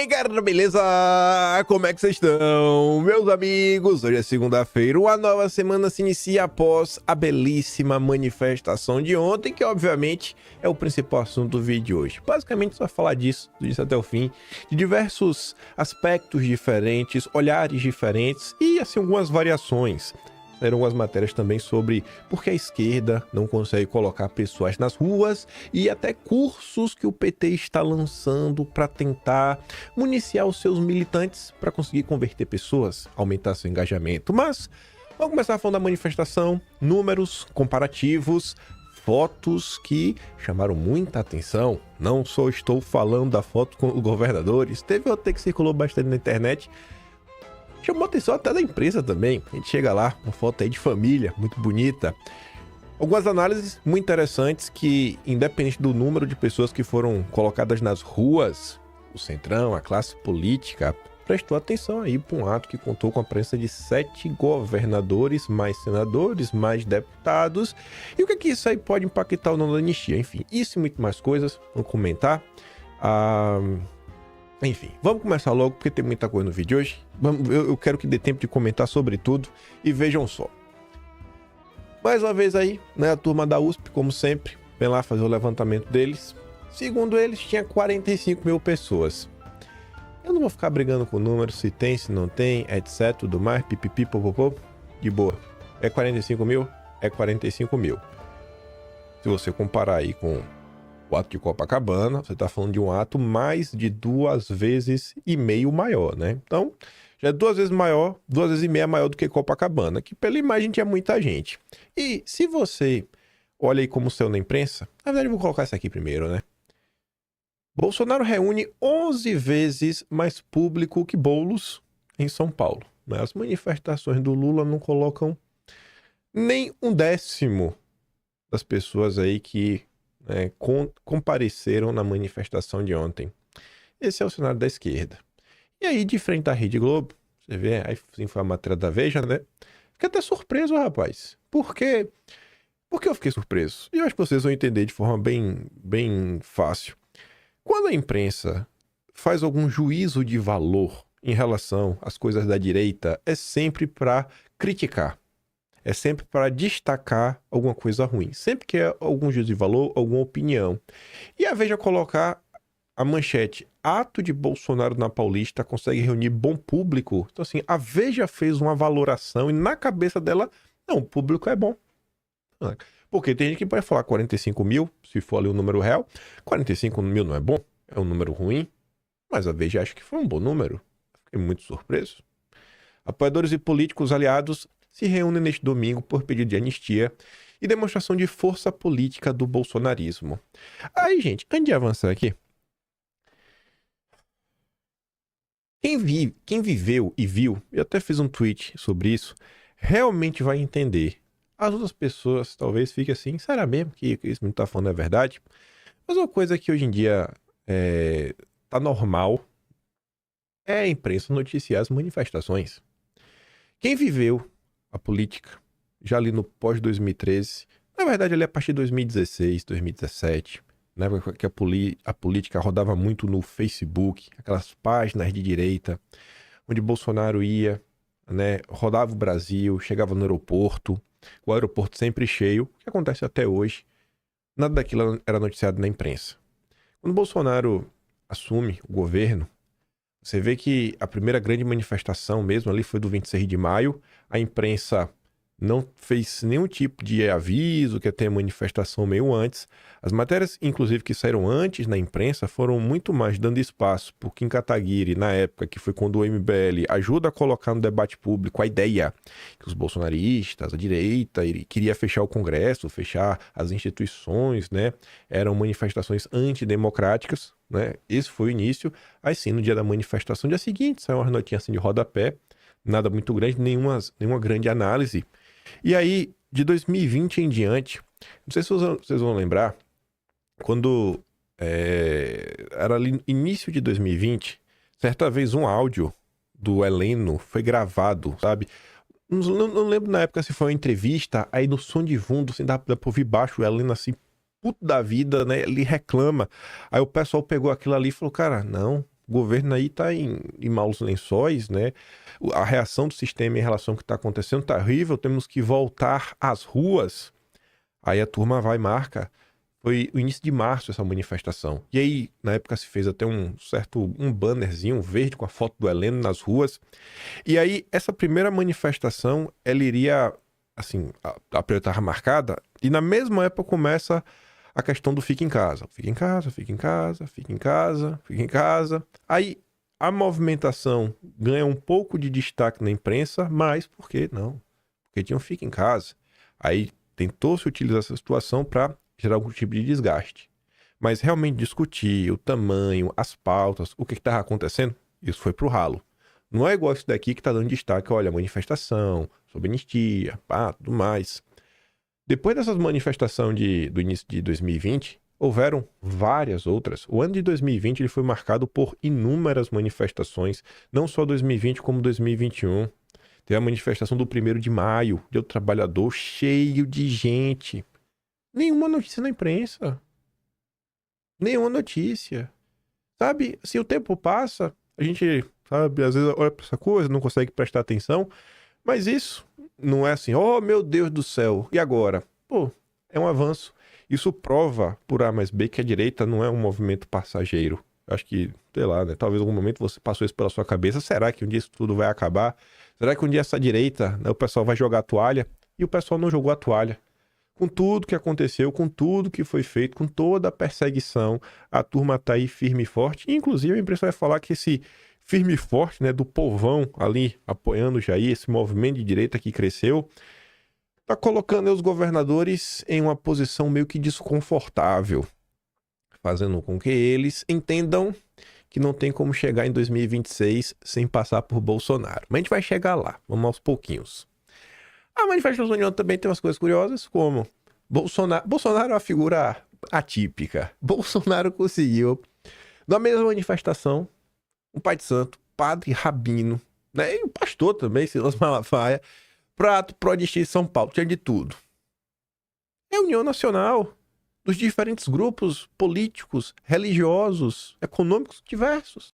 E aí, galera, beleza? Como é que vocês estão, meus amigos? Hoje é segunda-feira, uma nova semana se inicia após a belíssima manifestação de ontem, que obviamente é o principal assunto do vídeo de hoje. Basicamente, só falar disso até o fim, de diversos aspectos diferentes, olhares diferentes e, assim, algumas variações. Eram algumas matérias também sobre por que a esquerda não consegue colocar pessoas nas ruas e até cursos que o PT está lançando para tentar municiar os seus militantes para conseguir converter pessoas, aumentar seu engajamento. Mas vamos começar falando da manifestação, números comparativos, fotos que chamaram muita atenção. Não só estou falando da foto com os governadores, teve outra que circulou bastante na internet. Chamou atenção até da imprensa também. A gente chega lá, uma foto aí de família, muito bonita. Algumas análises muito interessantes que, independente do número de pessoas que foram colocadas nas ruas, o centrão, a classe política, prestou atenção aí para um ato que contou com a presença de 7 governadores, mais senadores, mais deputados. E o que é que isso aí pode impactar ou não na anistia? Enfim, isso e muito mais coisas. Vamos comentar. Enfim, vamos começar logo, porque tem muita coisa no vídeo de hoje. Eu quero que dê tempo de comentar sobre tudo. E vejam só. Mais uma vez aí, né, a turma da USP, como sempre, vem lá fazer o levantamento deles. Segundo eles, tinha 45 mil pessoas. Eu não vou ficar brigando com o número, se tem, se não tem, etc, tudo mais, pipipi, popopô, de boa. É 45 mil? É 45 mil. Se você comparar aí com o ato de Copacabana, você está falando de um ato mais de 2,5 vezes maior, né? Então, já é 2 vezes maior, 2 vezes e meia maior do que Copacabana, que pela imagem tinha muita gente. E se você olha aí como saiu na imprensa, na verdade eu vou colocar isso aqui primeiro, né? Bolsonaro reúne 11 vezes mais público que Boulos em São Paulo. As manifestações do Lula não colocam nem 1/10 das pessoas aí que compareceram na manifestação de ontem. Esse é o cenário da esquerda. E aí, de frente à Rede Globo, você vê, aí sim foi a matéria da Veja, né? Fiquei até surpreso, rapaz. Por quê? Por que eu fiquei surpreso? E eu acho que vocês vão entender de forma bem fácil. Quando a imprensa faz algum juízo de valor em relação às coisas da direita, é sempre para criticar. É sempre para destacar alguma coisa ruim. Sempre que é algum juízo de valor, alguma opinião. E a Veja colocar a manchete: ato de Bolsonaro na Paulista consegue reunir bom público. Então, assim, a Veja fez uma valoração e na cabeça dela, não, o público é bom. Porque tem gente que pode falar 45 mil, se for ali o número real. 45 mil não é bom, é um número ruim. Mas a Veja acha que foi um bom número. Fiquei muito surpreso. Apoiadores e políticos aliados se reúnem neste domingo por pedido de anistia e demonstração de força política do bolsonarismo. Aí, gente, antes de avançar aqui, quem viveu e viu, eu até fiz um tweet sobre isso, realmente vai entender. As outras pessoas talvez fiquem assim, será mesmo que isso me tá falando é verdade? Mas uma coisa que hoje em dia tá normal é a imprensa noticiar as manifestações. Quem viveu a política, já ali no pós-2013, na verdade ali a partir de 2016, 2017, na época que a política rodava muito no Facebook, aquelas páginas de direita, onde Bolsonaro ia, né, rodava o Brasil, chegava no aeroporto, o aeroporto sempre cheio, o que acontece até hoje, nada daquilo era noticiado na imprensa. Quando Bolsonaro assume o governo, você vê que a primeira grande manifestação mesmo ali foi do 26 de maio. A imprensa não fez nenhum tipo de aviso que ia ter manifestação meio antes. As matérias, inclusive, que saíram antes na imprensa foram muito mais dando espaço para o Kim Kataguiri, na época, que foi quando o MBL ajuda a colocar no debate público a ideia que os bolsonaristas, a direita, queria fechar o Congresso, fechar as instituições, né? Eram manifestações antidemocráticas. Né? Esse foi o início. Aí sim, no dia da manifestação, dia seguinte, saiu uma notinha assim de rodapé, nada muito grande, nenhuma grande análise. E aí, de 2020 em diante, não sei se vocês vão lembrar, quando era ali início de 2020, certa vez um áudio do Heleno foi gravado, sabe? Não lembro na época se foi uma entrevista, aí no som de fundo, assim, dá pra ouvir baixo o Heleno assim, puto da vida, né? Ele reclama. Aí o pessoal pegou aquilo ali e falou, cara, não, O governo aí tá em maus lençóis, né? A reação do sistema em relação ao que está acontecendo tá horrível, temos que voltar às ruas. Aí a turma vai e marca. Foi o início de março essa manifestação. E aí, na época, se fez até um bannerzinho verde com a foto do Heleno nas ruas. E aí, essa primeira manifestação, ela iria, assim, a primeira estava marcada, e na mesma época começa a questão do fica em casa. Fica em casa, fica em casa, fica em casa, fica em casa. Aí, a movimentação ganha um pouco de destaque na imprensa, mas por que não? Porque tinha um fica em casa. Aí, tentou-se utilizar essa situação para gerar algum tipo de desgaste. Mas realmente discutir o tamanho, as pautas, o que estava acontecendo, isso foi pro ralo. Não é igual isso daqui que tá dando destaque, olha, manifestação, sobre anistia, pá, tudo mais. Depois dessas manifestações do início de 2020, houveram várias outras. O ano de 2020 ele foi marcado por inúmeras manifestações, não só 2020 como 2021. Teve a manifestação do 1º de maio, Dia do Trabalhador, cheio de gente. Nenhuma notícia na imprensa. Nenhuma notícia. Sabe, se o tempo passa, a gente, sabe, às vezes olha pra essa coisa, não consegue prestar atenção, mas isso não é assim, oh meu Deus do céu, e agora? Pô, é um avanço. Isso prova, por A mais B, que a direita não é um movimento passageiro. Acho que, sei lá, né, talvez em algum momento você passou isso pela sua cabeça, será que um dia isso tudo vai acabar? Será que um dia essa direita, né, o pessoal vai jogar a toalha? E o pessoal não jogou a toalha. Com tudo que aconteceu, com tudo que foi feito, com toda a perseguição, a turma tá aí firme e forte. Inclusive, a imprensa vai falar que esse firme e forte, né, do povão ali apoiando o Jair, esse movimento de direita que cresceu, tá colocando os governadores em uma posição meio que desconfortável, fazendo com que eles entendam que não tem como chegar em 2026 sem passar por Bolsonaro. Mas a gente vai chegar lá, vamos aos pouquinhos. A manifestação da União também tem umas coisas curiosas, como Bolsonaro é uma figura atípica. Bolsonaro conseguiu, na mesma manifestação, um pai de santo, padre rabino, né, e um pastor também, Silas Malafaia, prato, pró-distinção de São Paulo, tinha de tudo. É a União Nacional dos diferentes grupos políticos, religiosos, econômicos diversos.